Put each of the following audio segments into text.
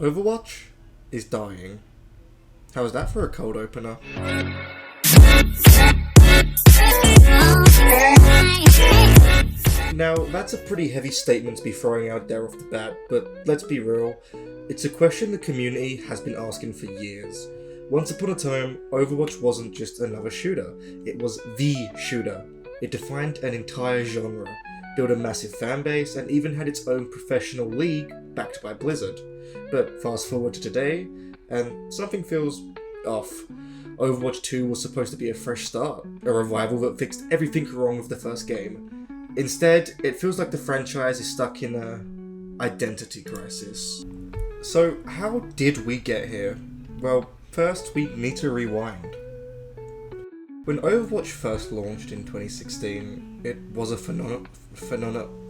Overwatch is dying. How was that for a cold opener? Now, that's a pretty heavy statement to be throwing out there off the bat, but let's be real, it's a question the community has been asking for years. Once upon a time, Overwatch wasn't just another shooter, it was THE shooter. It defined an entire genre, built a massive fanbase, and even had its own professional league backed by Blizzard. But fast forward to today, and something feels off. Overwatch 2 was supposed to be a fresh start, a revival that fixed everything wrong with the first game. Instead, it feels like the franchise is stuck in an identity crisis. So how did we get here? Well, first we need to rewind. When Overwatch first launched in 2016, it was a phenomenon.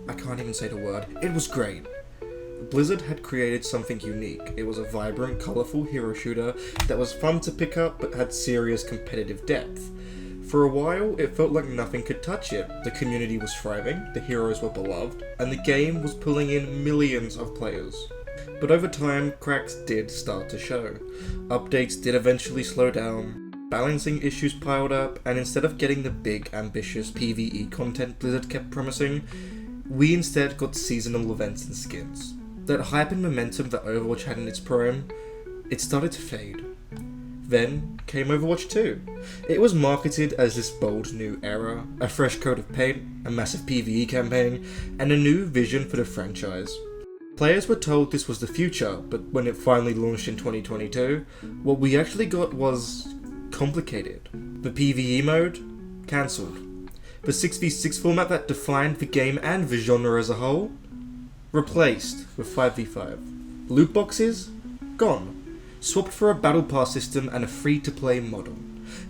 I can't even say the word. It was great. Blizzard had created something unique. It was a vibrant, colourful hero shooter that was fun to pick up but had serious competitive depth. For a while, it felt like nothing could touch it. The community was thriving, the heroes were beloved, and the game was pulling in millions of players. But over time, cracks did start to show. Updates did eventually slow down, balancing issues piled up, and instead of getting the big, ambitious PvE content Blizzard kept promising, we instead got seasonal events and skins. That hype and momentum that Overwatch had in its prime, it started to fade. Then came Overwatch 2. It was marketed as this bold new era, a fresh coat of paint, a massive PvE campaign, and a new vision for the franchise. Players were told this was the future, but when it finally launched in 2022, what we actually got was complicated. The PvE mode, cancelled. The 6v6 format that defined the game and the genre as a whole, replaced with 5v5. Loot boxes, gone. Swapped for a battle pass system and a free-to-play model.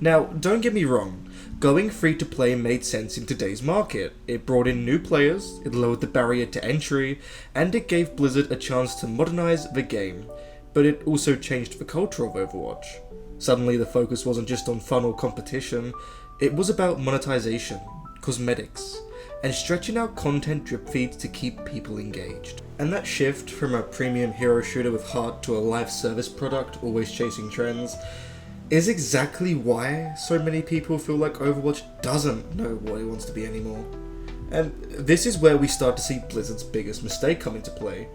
Now, don't get me wrong, going free-to-play made sense in today's market. It brought in new players, it lowered the barrier to entry, and it gave Blizzard a chance to modernize the game. But it also changed the culture of Overwatch. Suddenly the focus wasn't just on fun or competition, it was about monetization, cosmetics, and stretching out content drip feeds to keep people engaged. And that shift from a premium hero shooter with heart to a live service product always chasing trends is exactly why so many people feel like Overwatch doesn't know what it wants to be anymore. And this is where we start to see Blizzard's biggest mistake come into play.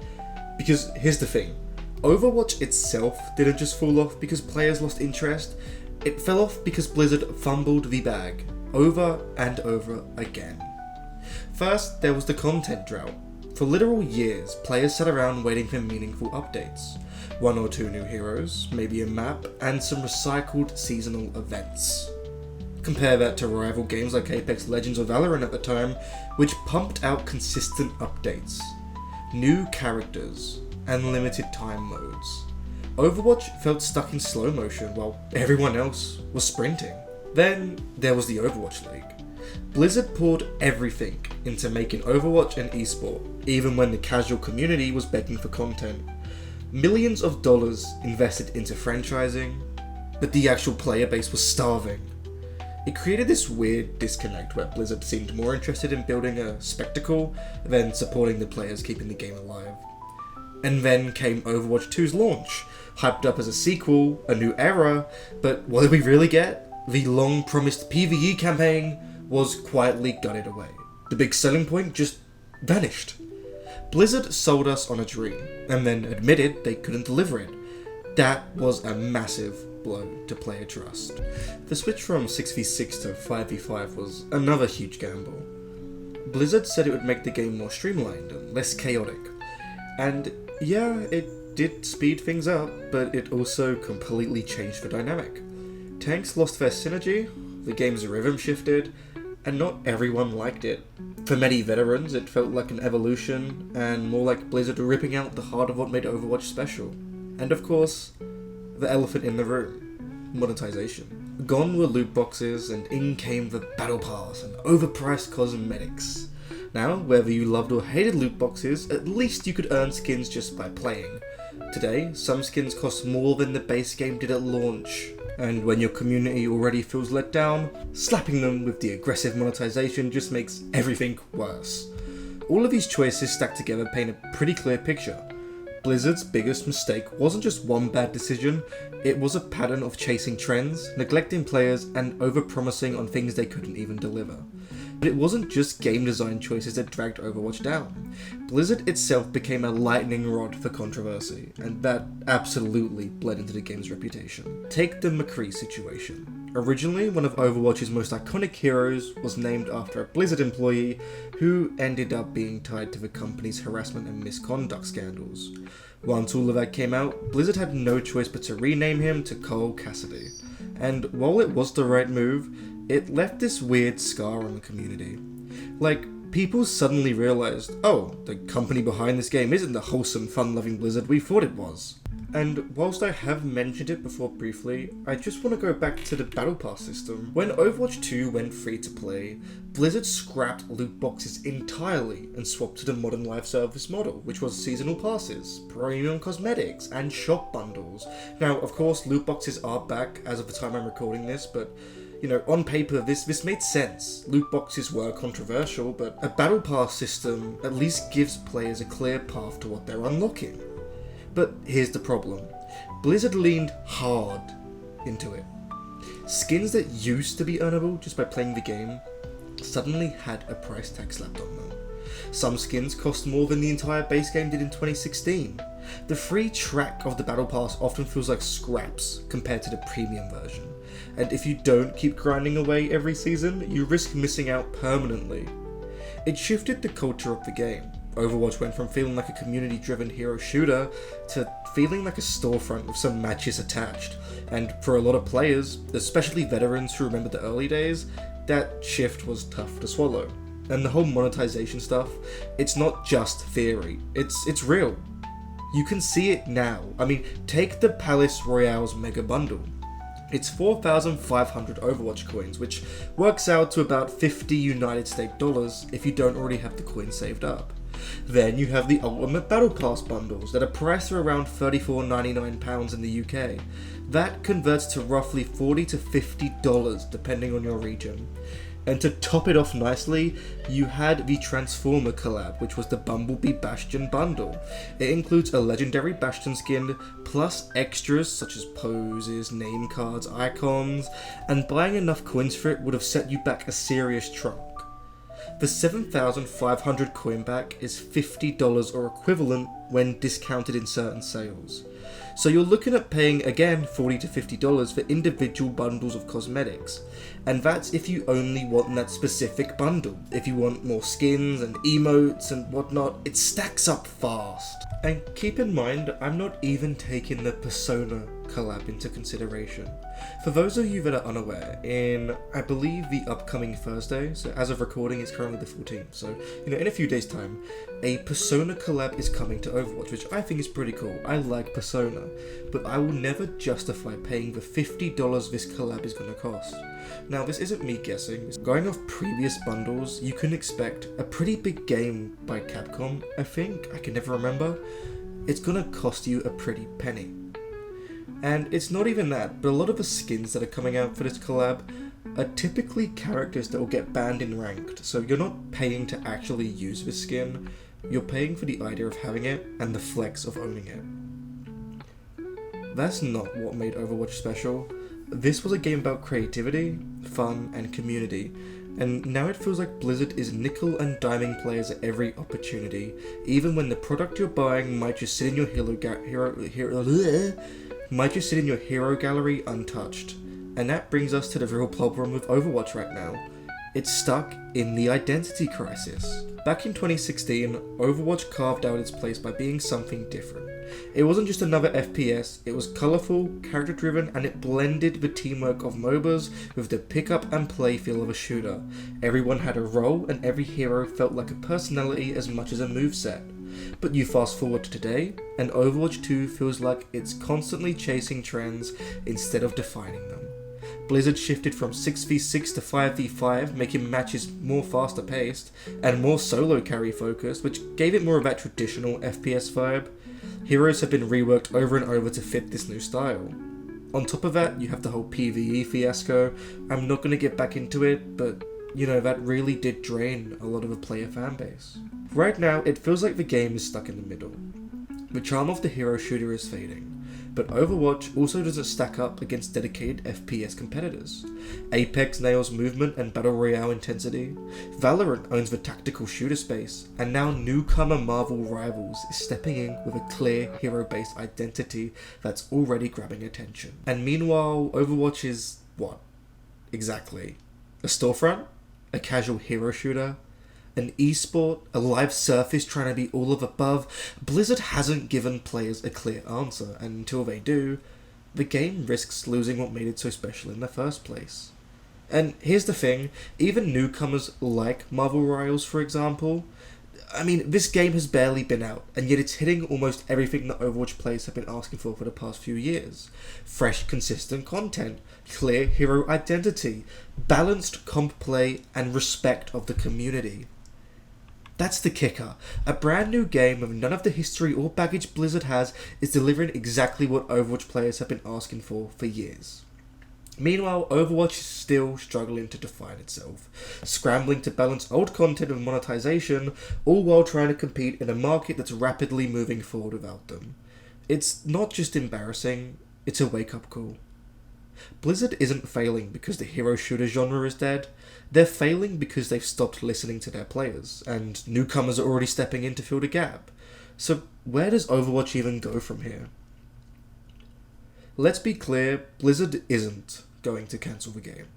Because here's the thing, Overwatch itself didn't just fall off because players lost interest, it fell off because Blizzard fumbled the bag over and over again. First, there was the content drought. For literal years, players sat around waiting for meaningful updates. 1 or 2 new heroes, maybe a map, and some recycled seasonal events. Compare that to rival games like Apex Legends or Valorant at the time, which pumped out consistent updates, new characters, and limited time modes. Overwatch felt stuck in slow motion while everyone else was sprinting. Then there was the Overwatch League. Blizzard poured everything into making Overwatch an esport, even when the casual community was begging for content. Millions of dollars invested into franchising, but the actual player base was starving. It created this weird disconnect where Blizzard seemed more interested in building a spectacle than supporting the players keeping the game alive. And then came Overwatch 2's launch, hyped up as a sequel, a new era, but what did we really get? The long-promised PvE campaign was quietly gutted away. The big selling point just vanished. Blizzard sold us on a dream, and then admitted they couldn't deliver it. That was a massive blow to player trust. The switch from 6v6 to 5v5 was another huge gamble. Blizzard said it would make the game more streamlined and less chaotic. And yeah, it did speed things up, but it also completely changed the dynamic. Tanks lost their synergy, the game's rhythm shifted, and not everyone liked it. For many veterans, it felt like an evolution, and more like Blizzard ripping out the heart of what made Overwatch special. And of course, the elephant in the room, monetization. Gone were loot boxes, and in came the battle pass and overpriced cosmetics. Now, whether you loved or hated loot boxes, at least you could earn skins just by playing. Today, some skins cost more than the base game did at launch. And when your community already feels let down, slapping them with the aggressive monetization just makes everything worse. All of these choices stacked together paint a pretty clear picture. Blizzard's biggest mistake wasn't just one bad decision, it was a pattern of chasing trends, neglecting players, and overpromising on things they couldn't even deliver. But it wasn't just game design choices that dragged Overwatch down. Blizzard itself became a lightning rod for controversy, and that absolutely bled into the game's reputation. Take the McCree situation. Originally, one of Overwatch's most iconic heroes was named after a Blizzard employee who ended up being tied to the company's harassment and misconduct scandals. Once all of that came out, Blizzard had no choice but to rename him to Cole Cassidy. And while it was the right move, it left this weird scar on the community. Like, people suddenly realized, oh, the company behind this game isn't the wholesome, fun-loving Blizzard we thought it was. And whilst I have mentioned it before briefly, I just want to go back to the Battle Pass system. When Overwatch 2 went free to play, Blizzard scrapped loot boxes entirely and swapped to the modern live service model, which was seasonal passes, premium cosmetics, and shop bundles. Now, of course, loot boxes are back as of the time I'm recording this, but you know, on paper, this made sense. Loot boxes were controversial, but a Battle Pass system at least gives players a clear path to what they're unlocking. But here's the problem. Blizzard leaned hard into it. Skins that used to be earnable just by playing the game suddenly had a price tag slapped on them. Some skins cost more than the entire base game did in 2016. The free track of the Battle Pass often feels like scraps compared to the premium version. And if you don't keep grinding away every season, you risk missing out permanently. It shifted the culture of the game. Overwatch went from feeling like a community-driven hero shooter to feeling like a storefront with some matches attached. And for a lot of players, especially veterans who remember the early days, that shift was tough to swallow. And the whole monetization stuff, it's not just theory, it's real. You can see it now. I mean, take the Palace Royale's Mega Bundle. It's 4,500 Overwatch coins, which works out to about 50 United States dollars if you don't already have the coins saved up. Then you have the Ultimate Battle Pass bundles that are priced at around £34.99 in the UK. That converts to roughly $40 to $50 depending on your region. And to top it off nicely, you had the Transformer collab, which was the Bumblebee Bastion bundle. It includes a legendary Bastion skin, plus extras such as poses, name cards, icons, and buying enough coins for it would have set you back a serious chunk. The 7,500 coin back is $50 or equivalent when discounted in certain sales. So you're looking at paying again $40 to $50 for individual bundles of cosmetics. And that's if you only want that specific bundle. If you want more skins and emotes and whatnot, it stacks up fast. And keep in mind, I'm not even taking the Persona collab into consideration. For those of you that are unaware, in, I believe, the upcoming Thursday, so as of recording it's currently the 14th, so, in a few days' time, a Persona collab is coming to Overwatch, which I think is pretty cool. I like Persona, but I will never justify paying the $50 this collab is going to cost. Now, this isn't me guessing. Going off previous bundles, you can expect a pretty big game by Capcom, I think. I can never remember. It's going to cost you a pretty penny. And it's not even that, but a lot of the skins that are coming out for this collab are typically characters that will get banned in ranked, so you're not paying to actually use this skin, you're paying for the idea of having it and the flex of owning it. That's not what made Overwatch special. This was a game about creativity, fun, and community, and now it feels like Blizzard is nickel and diming players at every opportunity, even when the product you're buying might just sit in your hero gallery untouched. And that brings us to the real problem with Overwatch right now. It's stuck in the identity crisis. Back in 2016, Overwatch carved out its place by being something different. It wasn't just another FPS, it was colourful, character-driven, and it blended the teamwork of MOBAs with the pick-up and play feel of a shooter. Everyone had a role, and every hero felt like a personality as much as a moveset. But you fast forward to today, and Overwatch 2 feels like it's constantly chasing trends instead of defining them. Blizzard shifted from 6v6 to 5v5, making matches more faster paced, and more solo carry focused, which gave it more of that traditional FPS vibe. Heroes have been reworked over and over to fit this new style. On top of that, you have the whole PvE fiasco. I'm not going to get back into it, but that really did drain a lot of the player fanbase. Right now, it feels like the game is stuck in the middle. The charm of the hero shooter is fading, but Overwatch also doesn't stack up against dedicated FPS competitors. Apex nails movement and battle royale intensity, Valorant owns the tactical shooter space, and now newcomer Marvel Rivals is stepping in with a clear hero-based identity that's already grabbing attention. And meanwhile, Overwatch is what? Exactly. A storefront? A casual hero shooter? An esport, a live service trying to be all of above. Blizzard hasn't given players a clear answer, and until they do, the game risks losing what made it so special in the first place. And here's the thing, even newcomers like Marvel Rivals, for example, this game has barely been out, and yet it's hitting almost everything that Overwatch players have been asking for the past few years. Fresh, consistent content, clear hero identity, balanced comp play, and respect of the community. That's the kicker. A brand new game with none of the history or baggage Blizzard has is delivering exactly what Overwatch players have been asking for years. Meanwhile, Overwatch is still struggling to define itself, scrambling to balance old content with monetization, all while trying to compete in a market that's rapidly moving forward without them. It's not just embarrassing, it's a wake-up call. Blizzard isn't failing because the hero shooter genre is dead. They're failing because they've stopped listening to their players, and newcomers are already stepping in to fill the gap. So where does Overwatch even go from here? Let's be clear, Blizzard isn't going to cancel the game.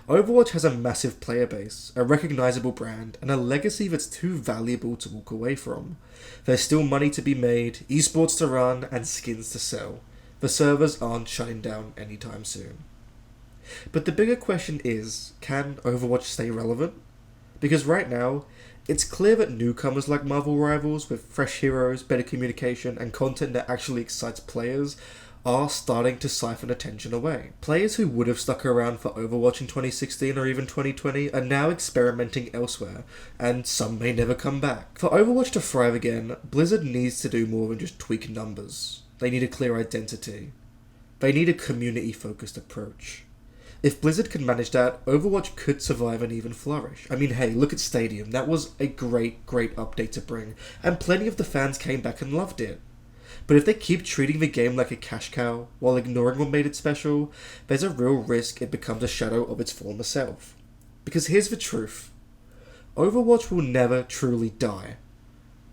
Overwatch has a massive player base, a recognizable brand, and a legacy that's too valuable to walk away from. There's still money to be made, esports to run, and skins to sell. The servers aren't shutting down anytime soon. But the bigger question is, can Overwatch stay relevant? Because right now, it's clear that newcomers like Marvel Rivals, with fresh heroes, better communication, and content that actually excites players, are starting to siphon attention away. Players who would have stuck around for Overwatch in 2016 or even 2020 are now experimenting elsewhere, and some may never come back. For Overwatch to thrive again, Blizzard needs to do more than just tweak numbers. They need a clear identity. They need a community-focused approach. If Blizzard can manage that, Overwatch could survive and even flourish. Hey, look at Stadium. That was a great update to bring, and plenty of the fans came back and loved it. But if they keep treating the game like a cash cow, while ignoring what made it special, there's a real risk it becomes a shadow of its former self. Because here's the truth. Overwatch will never truly die,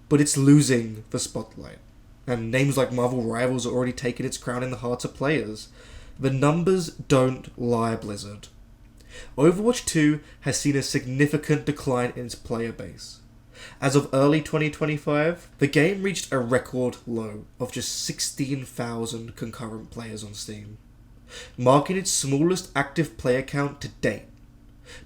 but it's losing the spotlight. And names like Marvel Rivals are already taking its crown in the hearts of players. The numbers don't lie, Blizzard. Overwatch 2 has seen a significant decline in its player base. As of early 2025, the game reached a record low of just 16,000 concurrent players on Steam, marking its smallest active player count to date.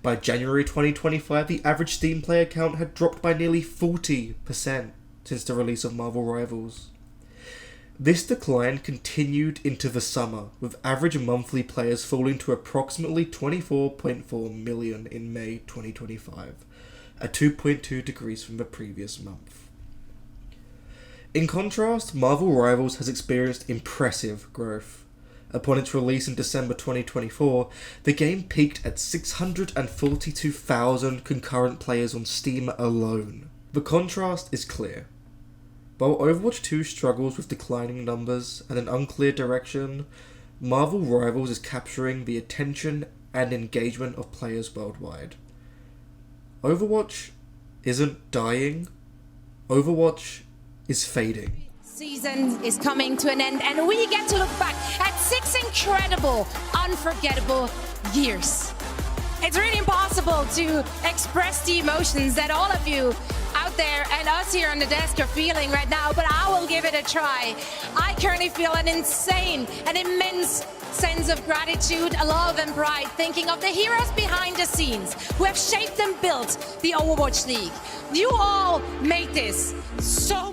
By January 2025, the average Steam player count had dropped by nearly 40% since the release of Marvel Rivals. This decline continued into the summer, with average monthly players falling to approximately 24.4 million in May 2025, a 2.2 decrease from the previous month. In contrast, Marvel Rivals has experienced impressive growth. Upon its release in December 2024, the game peaked at 642,000 concurrent players on Steam alone. The contrast is clear. While Overwatch 2 struggles with declining numbers and an unclear direction, Marvel Rivals is capturing the attention and engagement of players worldwide. Overwatch isn't dying, Overwatch is fading. Season is coming to an end, and we get to look back at 6 incredible, unforgettable years. It's really impossible to express the emotions that all of you out there and us here on the desk are feeling right now, but I will give it a try. I currently feel an immense sense of gratitude, love and pride, thinking of the heroes behind the scenes who have shaped and built the Overwatch League. You all made this so